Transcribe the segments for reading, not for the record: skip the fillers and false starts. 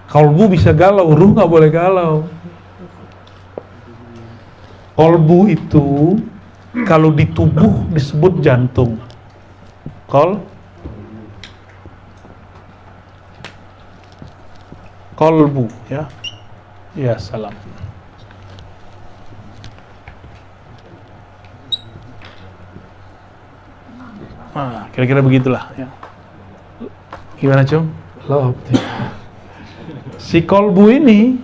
Kolbu bisa galau, ruh nggak boleh galau. Kolbu itu kalau di tubuh disebut jantung. Kolbu, ya. Ya, salam. Nah, kira-kira begitulah, ya. Gimana, Cung? Love. Si kolbu ini,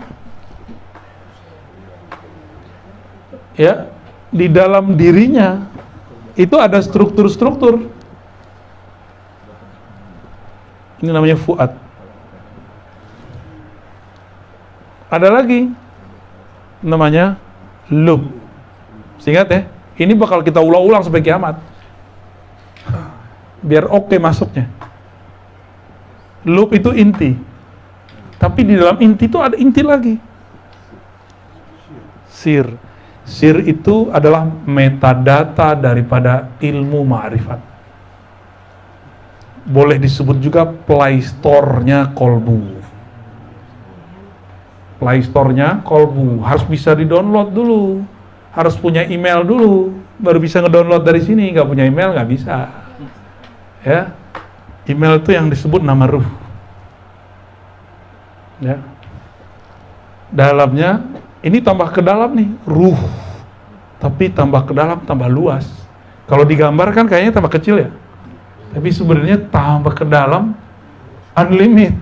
ya, di dalam dirinya itu ada struktur-struktur. Ini namanya fuad. Ada lagi namanya lub. Ingat ya, ini bakal kita ulang-ulang sampai kiamat. Biar oke masuknya. Lub itu inti. Tapi di dalam inti itu ada inti lagi. Sir. Sir itu adalah metadata daripada ilmu ma'rifat. Boleh disebut juga Play Store-nya kolbu. Play Store-nya kolbu. Harus bisa di-download dulu. Harus punya email dulu. Baru bisa nge-download dari sini. Nggak punya email nggak bisa. Ya, email itu yang disebut nama ruh. Ya, dalamnya ini tambah ke dalam nih, ruh. Tapi tambah ke dalam, tambah luas. Kalau digambar kan kayaknya tambah kecil ya. Tapi sebenarnya tambah ke dalam, unlimited.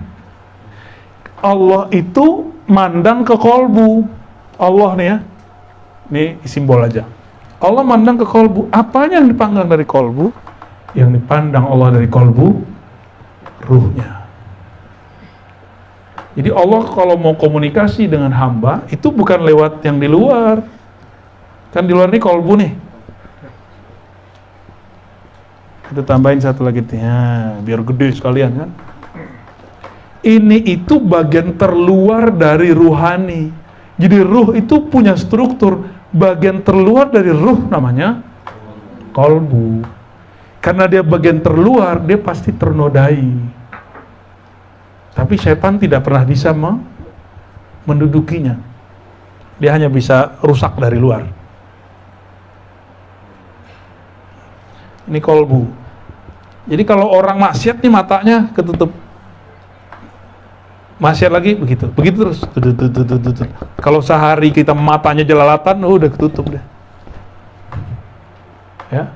Allah itu mandang ke kolbu. Allah nih ya, ini simbol aja. Allah mandang ke kolbu. Apanya yang dipandang dari kolbu? Yang dipandang Allah dari kolbu, ruhnya. Jadi Allah kalau mau komunikasi dengan hamba, itu bukan lewat yang di luar. Kan di luar ini kolbu nih. Kita tambahin satu lagi nih, ya, biar gede sekalian kan. Ini itu bagian terluar dari ruhani. Jadi ruh itu punya struktur. Bagian terluar dari ruh namanya kolbu. Karena dia bagian terluar, dia pasti ternodai. Tapi setan tidak pernah bisa mendudukinya. Dia hanya bisa rusak dari luar. Ini kolbu. Jadi kalau orang maksiat nih matanya ketutup. Maksiat lagi begitu terus. Kalau sehari kita matanya jelalatan, udah ketutup deh. Ya.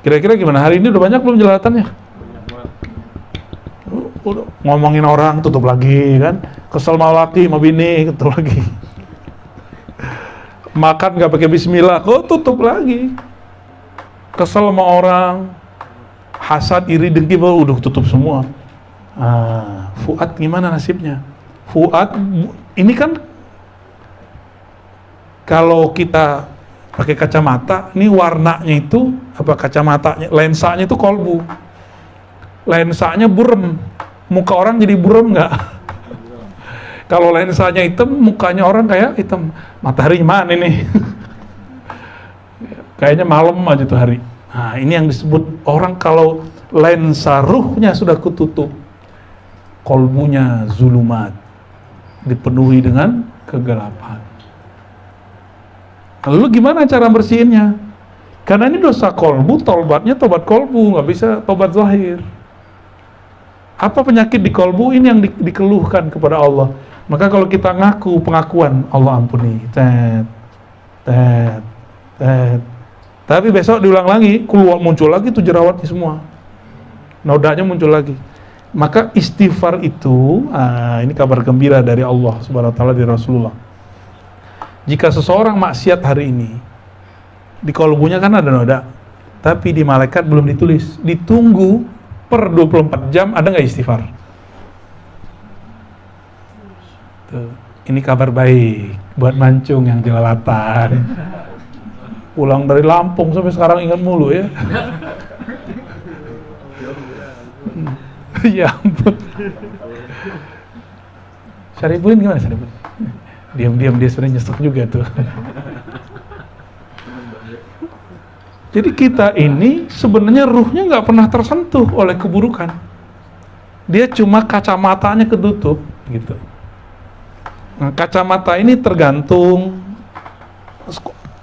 Kira-kira gimana? Hari ini udah banyak belum jelalatannya? Udah ngomongin orang, tutup lagi kan? Kesel mau laki, mau bini, tutup lagi. Makan gak pakai bismillah, tutup lagi. Kesel sama orang, hasad, iri, dengki, udah tutup semua. Fuad gimana nasibnya? Fuad, ini kan kalau kita pakai kacamata, ini warnanya itu kacamatanya, lensanya itu kolbu. Lensanya burem, muka orang jadi burem nggak? Kalau lensanya hitam, mukanya orang kayak hitam. Matahari mana nih? Kayaknya malam aja tuh hari. Nah, ini yang disebut orang kalau lensa ruhnya sudah ketutup, kolbunya zulumat, dipenuhi dengan kegelapan. Lalu gimana cara bersihinnya? Karena ini dosa kolbu, tobatnya tobat kolbu, nggak bisa tobat zahir. Apa penyakit di kolbu? Ini yang dikeluhkan kepada Allah. Maka kalau kita ngaku pengakuan, Allah ampuni, tapi besok diulang lagi, keluar muncul lagi tuh jerawatnya semua, nodanya muncul lagi. Maka istighfar itu, ini kabar gembira dari Allah Subhanahu Wa Taala, dari Rasulullah. Jika seseorang maksiat hari ini, di kolbunya kan ada noda, tapi di malaikat belum ditulis. Ditunggu per 24 jam, ada nggak istighfar? Tuh, ini kabar baik buat mancung yang jelalatan. Pulang dari Lampung sampai sekarang ingat mulu ya. Ya ampun. Syarifudin gimana Syarifudin? Diam-diam dia sudah nyesek juga tuh. Jadi kita ini sebenarnya ruhnya nggak pernah tersentuh oleh keburukan. Dia cuma kacamatanya ketutup gitu. Nah, kacamata ini tergantung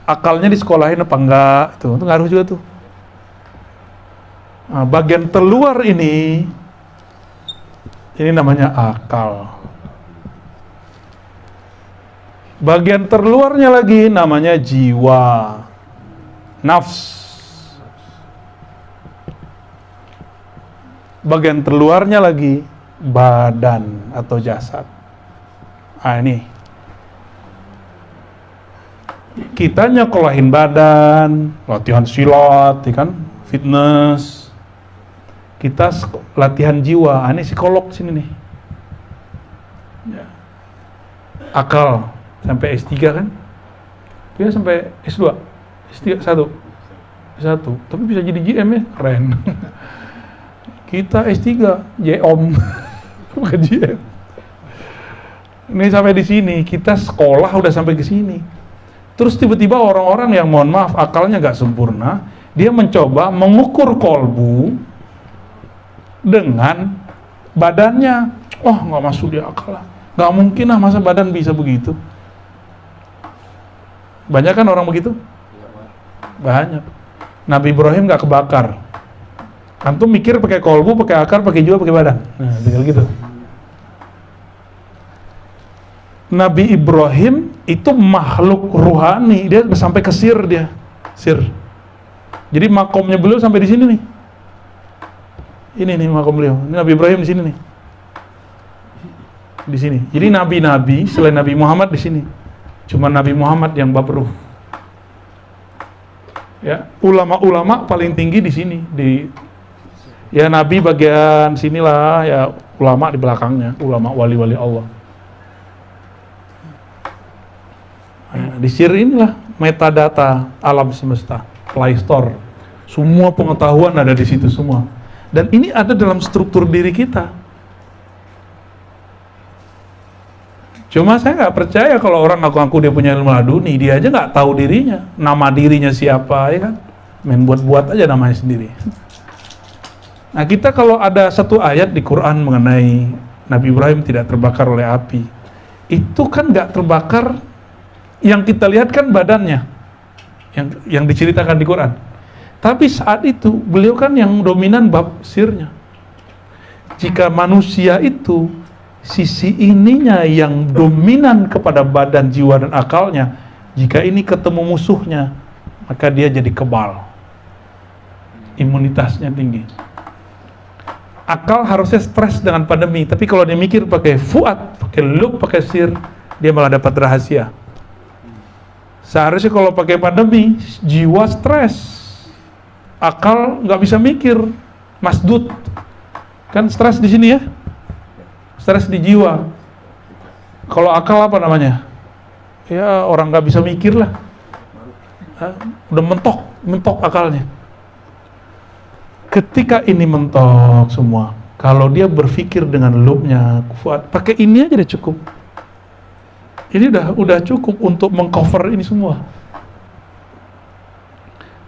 akalnya disekolahin apa enggak, itu ngaruh juga tuh. Nah, bagian terluar ini namanya akal. Bagian terluarnya lagi namanya jiwa, nafs. Bagian terluarnya lagi badan atau jasad. Ah, ini kita nyekolahin badan, latihan silat, ya kan, fitness. Kita latihan jiwa. Ah, ini psikolog sini nih. Ya. Akal sampai S3 kan? Dia sampai S2, S3 1. Tapi bisa jadi GM ya, keren. Kita S3, JOM, bukan GM. Ini sampai di sini, kita sekolah udah sampai ke sini. Terus tiba-tiba orang-orang yang mohon maaf akalnya nggak sempurna, dia mencoba mengukur kolbu dengan badannya. Oh, nggak masuk dia akal lah. Nggak mungkin lah, masa badan bisa begitu. Banyak kan orang begitu? Banyak. Nabi Ibrahim nggak kebakar. Antum mikir pakai kolbu, pakai akar, pakai jiwa, pakai badan. Nah, tinggal gitu. Nabi Ibrahim itu makhluk ruhani, dia sampai ke sir dia. Sir. Jadi makomnya beliau sampai di sini nih. Ini nih makom beliau. Ini Nabi Ibrahim di sini nih. Di sini. Jadi nabi-nabi selain Nabi Muhammad di sini. Cuma Nabi Muhammad yang bab ruh. Ya, ulama-ulama paling tinggi di sini di ya Nabi bagian sinilah, ya ulama di belakangnya, ulama wali-wali Allah. Nah, di sir inilah metadata alam semesta, Play Store. Semua pengetahuan ada di situ semua. Dan ini ada dalam struktur diri kita. Cuma saya nggak percaya kalau orang ngaku-ngaku dia punya ilmu laduni, dia aja nggak tahu dirinya, nama dirinya siapa, ya kan? Main buat-buat aja namanya sendiri. Nah, kita kalau ada satu ayat di Quran mengenai Nabi Ibrahim tidak terbakar oleh api, itu kan nggak terbakar, yang kita lihat kan badannya, yang diceritakan di Quran. Tapi saat itu beliau kan yang dominan bab sirnya. Jika manusia itu sisi ininya yang dominan kepada badan, jiwa dan akalnya, jika ini ketemu musuhnya, maka dia jadi kebal, imunitasnya tinggi. Akal harusnya stres dengan pandemi, tapi kalau dia mikir pakai fuad, pakai lub, pakai sir, dia malah dapat rahasia. Seharusnya kalau pakai pandemi, jiwa stres, akal nggak bisa mikir, masdud, kan stres di sini ya, stres di jiwa. Kalau akal apa namanya? Ya orang nggak bisa mikir lah, udah mentok akalnya. Ketika ini mentok semua, kalau dia berpikir dengan lubnya, pakai ini aja deh cukup. Ini udah cukup untuk mengcover ini semua.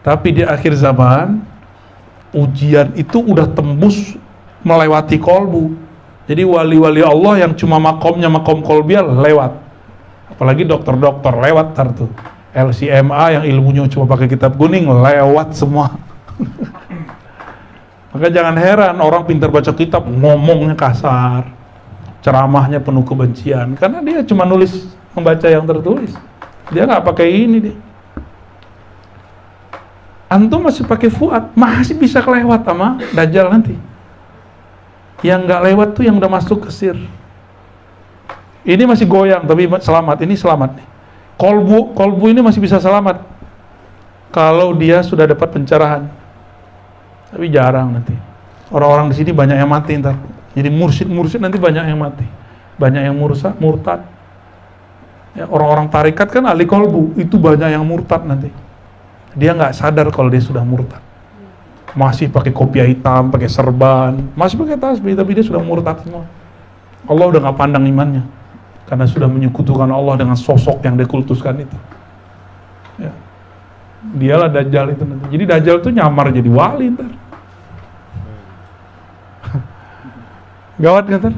Tapi di akhir zaman, ujian itu udah tembus melewati kolbu. Jadi wali-wali Allah yang cuma makomnya makom kolbiah lewat. Apalagi dokter-dokter lewat tar tuh. LCMA yang ilmunya cuma pakai kitab kuning lewat semua. Maka jangan heran orang pintar baca kitab ngomongnya kasar, ceramahnya penuh kebencian, karena dia cuma nulis membaca yang tertulis. Dia nggak pakai ini dia. Antum masih pakai fuad, masih bisa kelewat sama Dajjal nanti. Yang nggak lewat tuh yang udah masuk ke sir. Ini masih goyang tapi selamat. Ini selamat nih. Kolbu ini masih bisa selamat kalau dia sudah dapat pencerahan. Tapi jarang nanti. Orang-orang di sini banyak yang mati ntar. Jadi mursyid nanti banyak yang mati. Banyak yang murtad. Ya, orang-orang tarikat kan ahli kolbu, itu banyak yang murtad nanti. Dia nggak sadar kalau dia sudah murtad. Masih pakai kopiah hitam, pakai serban, masih pakai tasbih, tapi dia sudah murtad semua. Allah udah nggak pandang imannya, karena sudah menyekutukan Allah dengan sosok yang dikultuskan itu. Ya. Dialah Dajjal itu nanti. Jadi Dajjal itu nyamar jadi wali ntar. Gawat kan?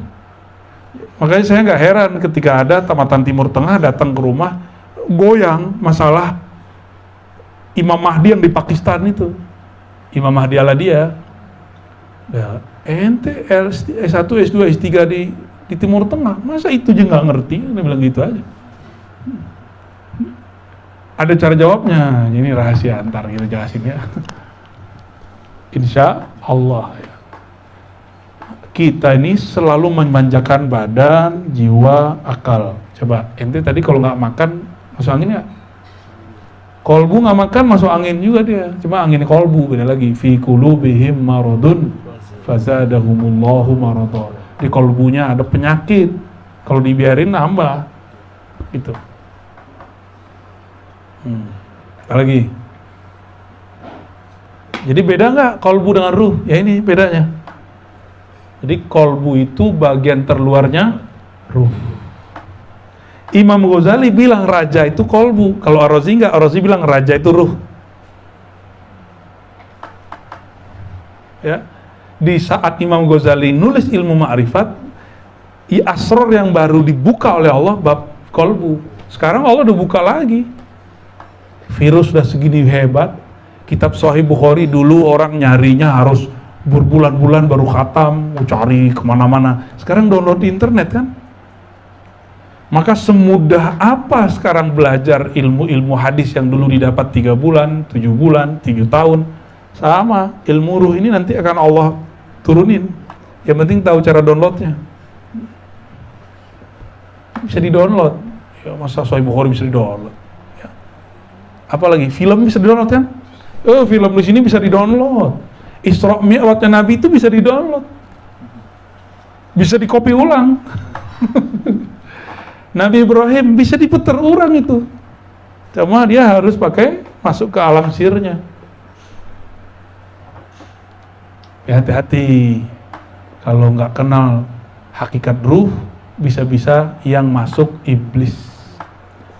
Makanya saya nggak heran ketika ada tamatan Timur Tengah datang ke rumah goyang masalah Imam Mahdi yang di Pakistan itu. Imam Mahdi ala dia. Ya, ente S1, S2, S3 di Timur Tengah, masa itu aja nggak ngerti? Dia bilang gitu aja. Ada cara jawabnya, ini rahasia antar kita jelasin ya. Insya Allah ya. Kita ini selalu memanjakan badan, jiwa, akal. Coba, ente tadi kalau nggak makan masuk angin nggak? Kolbu nggak makan masuk angin juga dia. Cuma angin kolbu, beda lagi. Fi qulubihim maradun fazadahumullahu marada. Di kolbunya ada penyakit. Kalau dibiarin nambah. Gitu. Apa lagi? Jadi beda nggak kolbu dengan ruh? Ya ini bedanya. Jadi kolbu itu bagian terluarnya ruh. Imam Ghazali bilang raja itu kolbu. Kalau Ar-Razi enggak, Ar-Razi bilang raja itu ruh. Ya. Di saat Imam Ghazali nulis ilmu ma'rifat, asror yang baru dibuka oleh Allah bab kolbu. Sekarang Allah udah buka lagi. Virus udah segini hebat. Kitab Sahih Bukhari dulu orang nyarinya harus berbulan-bulan baru khatam, cari kemana-mana. Sekarang download di internet kan. Maka semudah apa sekarang belajar ilmu-ilmu hadis yang dulu didapat 3 bulan, 7 bulan, 7 tahun. Sama, ilmu ruh ini nanti akan Allah turunin. Yang penting tahu cara downloadnya. Bisa di-download. Ya, masa Sahih Bukhari bisa di-download. Ya. Apalagi film bisa di-download kan? Film di sini bisa di-download. Isra Mi'rajnya Nabi itu bisa di-download. Bisa di-copy ulang. Nabi Ibrahim bisa diputar ulang itu. Cuma dia harus pakai masuk ke alam sirnya. Ya, hati-hati. Kalau nggak kenal hakikat ruh, bisa-bisa yang masuk iblis.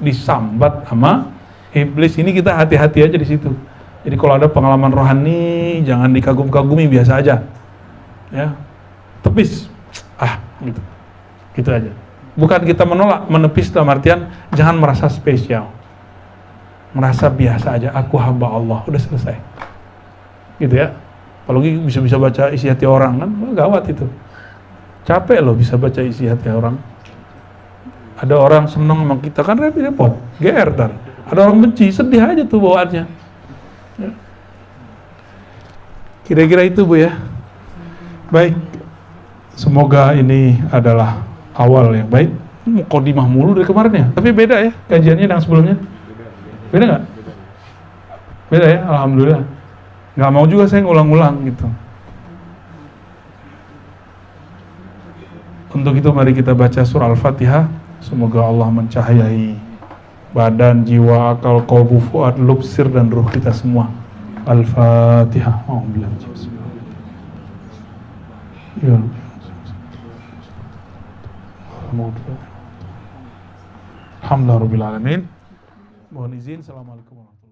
Disambat sama iblis. Ini kita hati-hati aja di situ. Jadi kalau ada pengalaman rohani, jangan dikagum-kagumi, biasa aja. Ya. Tepis. Gitu. Gitu aja. Bukan kita menolak, menepis dalam artian jangan merasa spesial. Merasa biasa aja, aku hamba Allah, udah selesai. Gitu ya. Apalagi bisa baca isi hati orang kan, gawat itu. Capek loh bisa baca isi hati orang. Ada orang seneng sama kita kan repot, GR tar. Ada orang benci, sedih aja tuh bawaannya. Ya. Kira-kira itu Bu ya. Baik. Semoga ini adalah awal yang baik. Mukadimah mulu dari kemarin ya. Tapi beda ya kajiannya dengan sebelumnya. Beda nggak? Beda ya, alhamdulillah. Nggak mau juga saya ngulang-ulang gitu. Untuk itu mari kita baca surah Al-Fatihah. Semoga Allah mencahayai badan, jiwa, akal, qalbu, fuad, lub, sir dan ruh kita semua. Al-Fatihah. Ya. Alhamdulillah rabbil alamin. Mohon izin. Assalamualaikum warahmatullahi wabarakatuh.